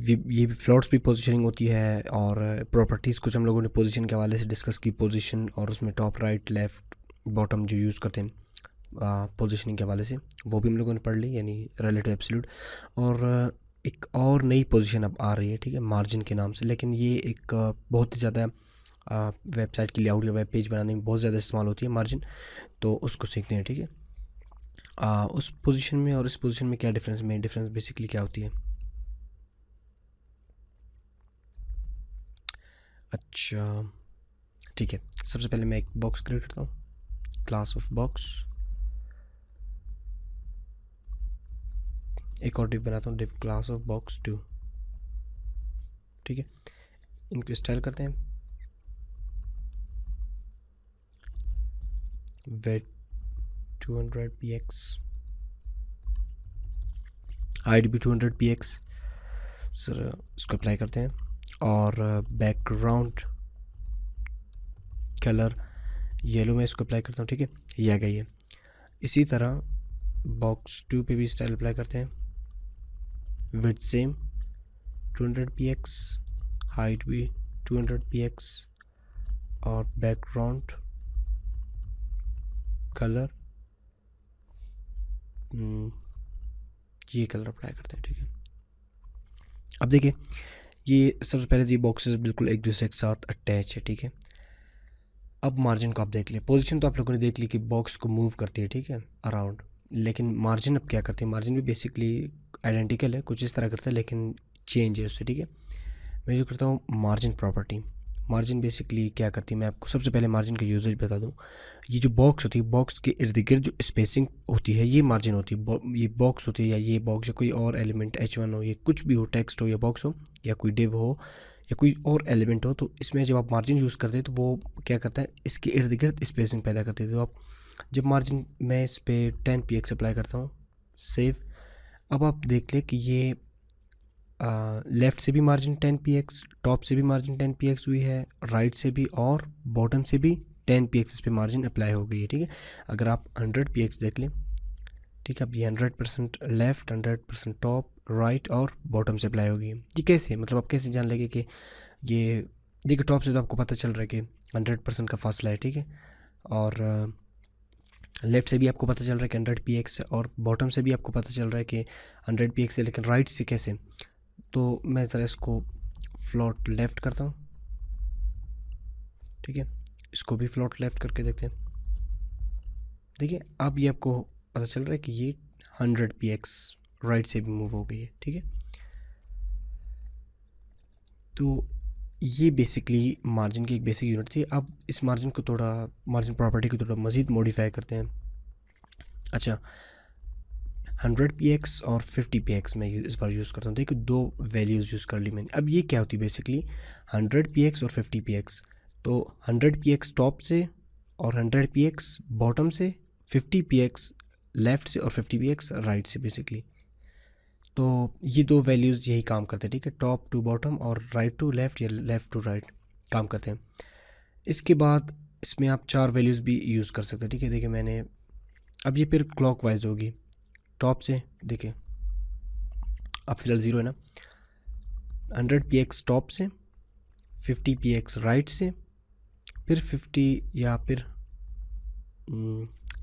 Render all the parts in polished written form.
ये भी फ्लोट्स भी पोजीशनिंग होती है, और प्रॉपर्टीज़ कुछ हम लोगों ने पोजीशन के हवाले से डिस्कस की, पोजीशन, और उसमें टॉप, राइट, लेफ़्ट, बॉटम जो यूज़ करते हैं पोजीशनिंग के हवाले से, वो भी हम लोगों ने पढ़ ली, यानी रिलेटिव एब्सोल्यूट। और एक और नई पोजीशन अब आ रही है, ठीक है, मार्जिन के नाम से, लेकिन ये एक बहुत ही ज़्यादा वेबसाइट की लेआउट या वेब पेज बनाने में बहुत ज़्यादा इस्तेमाल होती है मार्जिन, तो उसको सीखते हैं, ठीक है। उस पोजीशन में और इस पोजीशन में क्या डिफरेंस बेसिकली क्या होती है। अच्छा, ठीक है, सबसे पहले मैं एक बॉक्स क्रिएट करता हूँ, क्लास ऑफ बॉक्स, एक और डिव बनाता हूँ, डिव क्लास ऑफ बॉक्स 2, ठीक है। इनको स्टाइल करते हैं, वेट 200 px, हाइट भी 200 px, सर इसको अप्लाई करते हैं, और बैकग्राउंड कलर येलो में इसको अप्लाई करता हूँ, ठीक है, ये आ गई है। इसी तरह बॉक्स 2 पे भी स्टाइल अप्लाई करते हैं, विड्थ सेम 200 px, हाइट भी 200 px, और बैकग्राउंड कलर ये कलर अप्लाई करते हैं, ठीक है। अब देखिए, ये सबसे पहले ये बॉक्सेस बिल्कुल एक दूसरे के साथ अटैच है, ठीक है। अब मार्जिन को आप देख लें, पोजीशन तो आप लोगों ने देख ली कि बॉक्स को मूव करती है, ठीक है, अराउंड, लेकिन मार्जिन अब क्या करती है, मार्जिन भी बेसिकली आइडेंटिकल है, कुछ इस तरह करता है, लेकिन चेंज है उससे, ठीक है। मैं जो करता हूँ मार्जिन प्रॉपर्टी, मार्जिन बेसिकली क्या करती है, मैं आपको सबसे पहले मार्जिन का यूजेज बता दूँ। ये जो बॉक्स होती है, बॉक्स के इर्द गिर्द जो स्पेसिंग होती है, ये मार्जिन होती है। ये बॉक्स होती है, या ये बॉक्स या कोई और एलिमेंट H1 हो, ये कुछ भी हो, टेक्स्ट हो या बॉक्स हो या कोई डिव हो या कोई और एलिमेंट हो, तो इसमें जब आप मार्जिन यूज़ करते हैं तो वो क्या करता है, इसके इर्द गिर्द स्पेसिंग पैदा करती है। तो आप जब मार्जिन, मैं इस पर 10 px अप्लाई करता हूँ, सेव, अब आप देख लें कि ये लेफ़्ट से भी मार्जिन 10 px, टॉप से भी मार्जिन 10 px हुई है, राइट से भी और बॉटम से भी 10 px इस पर मार्जिन अप्लाई हो गई है, ठीक है। अगर आप 100 px देख लें, ठीक है, अब ये 100% लेफ़्ट, 100% टॉप, राइट और बॉटम से अप्लाई होगी। ये कैसे, मतलब आप कैसे जान लेंगे कि ये, देखिए टॉप से तो आपको पता चल रहा है कि 100% का फासला है, ठीक है, और लेफ़्ट से भी आपको पता चल रहा है कि 100 px है, और बॉटम से भी आपको पता चल रहा है कि 100 px है, लेकिन राइट से कैसे। तो मैं ज़रा इसको फ्लोट लेफ़्ट करता हूँ, ठीक है, इसको भी फ्लोट लेफ़्ट करके देखते हैं। देखिए अब ये आपको पता चल रहा है कि ये 100 px राइट से भी मूव हो गई है, ठीक है। तो ये बेसिकली मार्जिन की एक बेसिक यूनिट थी। अब इस मार्जिन को थोड़ा, मार्जिन प्रॉपर्टी को थोड़ा मज़ीद मॉडिफाई करते हैं। अच्छा, 100 px और 50 px मैं इस बार यूज़ करता हूँ। देखिए दो वैल्यूज़ यूज़ कर ली मैंने। अब ये क्या होती है बेसिकली, 100 px और 50 px, तो 100 px टॉप से और 100 px बॉटम से, 50 px लेफ़्ट से और 50 px राइट से बेसिकली। तो ये दो वैल्यूज़ यही काम करते हैं, ठीक है, टॉप टू बॉटम और राइट टू लेफ़्ट या लेफ़्ट टू राइट काम करते हैं। इसके बाद इसमें आप 4 वैल्यूज़ भी यूज़ कर सकते हैं, ठीक है। देखिए मैंने, अब ये फिर क्लॉकवाइज होगी, टॉप से देखिए, अब फिलहाल 0 है ना, 100 px टॉप से, 50 px राइट से, फिर 50 या फिर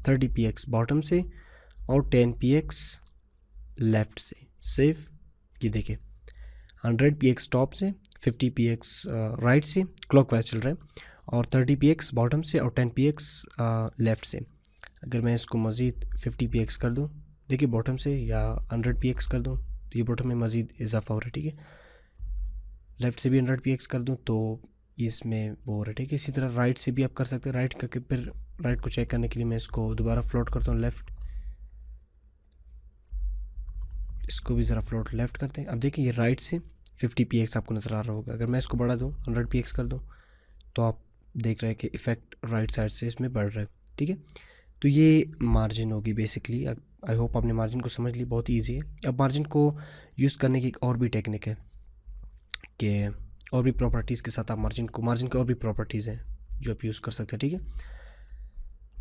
30 px बॉटम से, और 10 px लेफ़्ट से। सेव, ये देखिए 100 px टॉप से, 50 px राइट से, क्लॉकवाइज चल रहा है, और 30 px बॉटम से और 10 px लेफ़्ट से। अगर मैं इसको मज़ीद 50 px कर दूं, देखिए बॉटम से, या 100 px कर दूं तो ये बॉटम में मज़ीद इजाफा हो रहा है, ठीक है। लेफ़्ट से भी 100 px कर दूं तो इसमें वो हो रहा है, ठीक है। इसी तरह राइट से भी आप कर सकते हैं, राइट करके फिर राइट को चेक करने के लिए मैं इसको दोबारा फ्लोट करता हूँ लेफ़्ट, इसको भी ज़रा फ्लोट लेफ़्ट करते हैं। अब देखिए ये राइट से 50 px आपको नज़र आ रहा होगा। अगर मैं इसको बढ़ा दूँ, 100 px कर दूँ, तो आप देख रहे हैं कि इफ़ेक्ट राइट साइड से इसमें बढ़ रहा है, ठीक है। तो ये मार्जिन होगी बेसिकली। आई होप आपने मार्जिन को समझ ली, बहुत ईजी है। अब मार्जिन को यूज़ करने की एक और भी टेक्निक है कि और भी प्रॉपर्टीज़ के साथ आप मार्जिन की और भी प्रॉपर्टीज़ हैं जो आप यूज़ कर सकते हैं, ठीक है।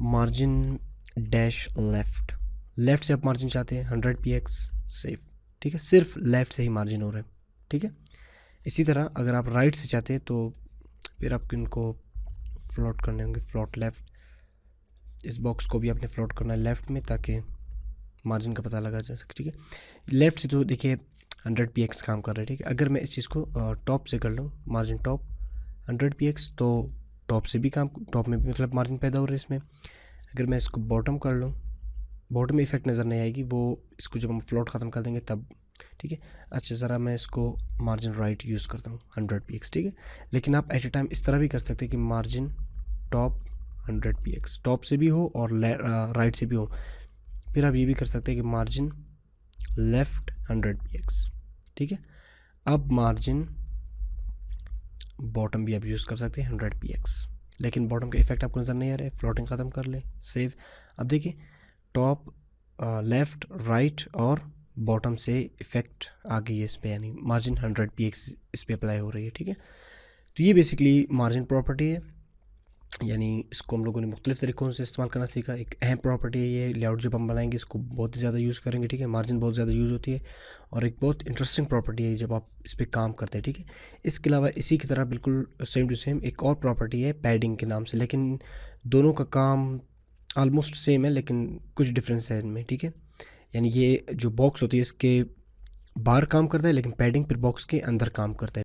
मार्जिन डैश लेफ़्ट से आप मार्जिन चाहते हैं 100 px सेव, ठीक है, सिर्फ लेफ़्ट से ही मार्जिन हो रहा है, ठीक है। इसी तरह अगर आप राइट से चाहते हैं तो फिर आपको इनको फ्लोट करने होंगे, फ्लोट लेफ़्ट। इस बॉक्स को भी आपने फ्लोट करना है लेफ़्ट में ताकि मार्जिन का पता लगा जा सके, ठीक है। लेफ़्ट से तो देखिए 100 px काम कर रहा है, ठीक है। अगर मैं इस चीज़ को टॉप से कर लूँ, मार्जिन टॉप 100 px, तो टॉप से भी काम, टॉप में भी मतलब मार्जिन पैदा हो रहा है इसमें। अगर मैं इसको बॉटम कर लूँ, बॉटम में इफेक्ट नज़र नहीं आएगी, वो इसको जब हम फ्लोट ख़त्म कर देंगे तब, ठीक है। अच्छा ज़रा मैं इसको मार्जिन राइट यूज़ करता हूँ 100 px, ठीक है। लेकिन आप एट ए टाइम इस तरह भी कर सकते हैं कि मार्जिन टॉप 100 px, टॉप से भी हो और राइट से भी हो। फिर आप ये भी कर सकते हैं कि मार्जिन लेफ़्ट 100 px, ठीक है। अब मार्जिन बॉटम भी आप यूज़ कर सकते हैं 100 px, लेकिन बॉटम का इफेक्ट आपको नज़र नहीं आ रहा है। फ्लोटिंग ख़त्म कर ले, सेव। अब देखिए टॉप, लेफ़्ट, राइट और बॉटम से इफ़ेक्ट आ गई है इस पर, यानी मार्जिन 100 px इस पर अप्लाई हो रही है, ठीक है। तो ये बेसिकली मार्जिन प्रॉपर्टी है, यानी इसको हम लोगों ने मुख्तलिफ़ तरीक़ों से इस्तेमाल करना सीखा। एक अहम प्रॉपर्टी है ये, लेआउट जब हम बनाएंगे इसको बहुत ही ज़्यादा यूज़ करेंगे, ठीक है। मार्जिन बहुत ज़्यादा यूज़ होती है और एक बहुत इंटरेस्टिंग प्रॉपर्टी है जब आप इस पर काम करते हैं, ठीक है। इसके अलावा इसी की तरह बिल्कुल सेम टू सेम एक और प्रॉपर्टी है पैडिंग के नाम से, लेकिन दोनों का काम आलमोस्ट सेम है लेकिन कुछ डिफरेंस है इनमें, ठीक है। यानी ये जो बॉक्स होती है इसके बाहर काम करता है, लेकिन पैडिंग फिर बॉक्स के अंदर काम करता है।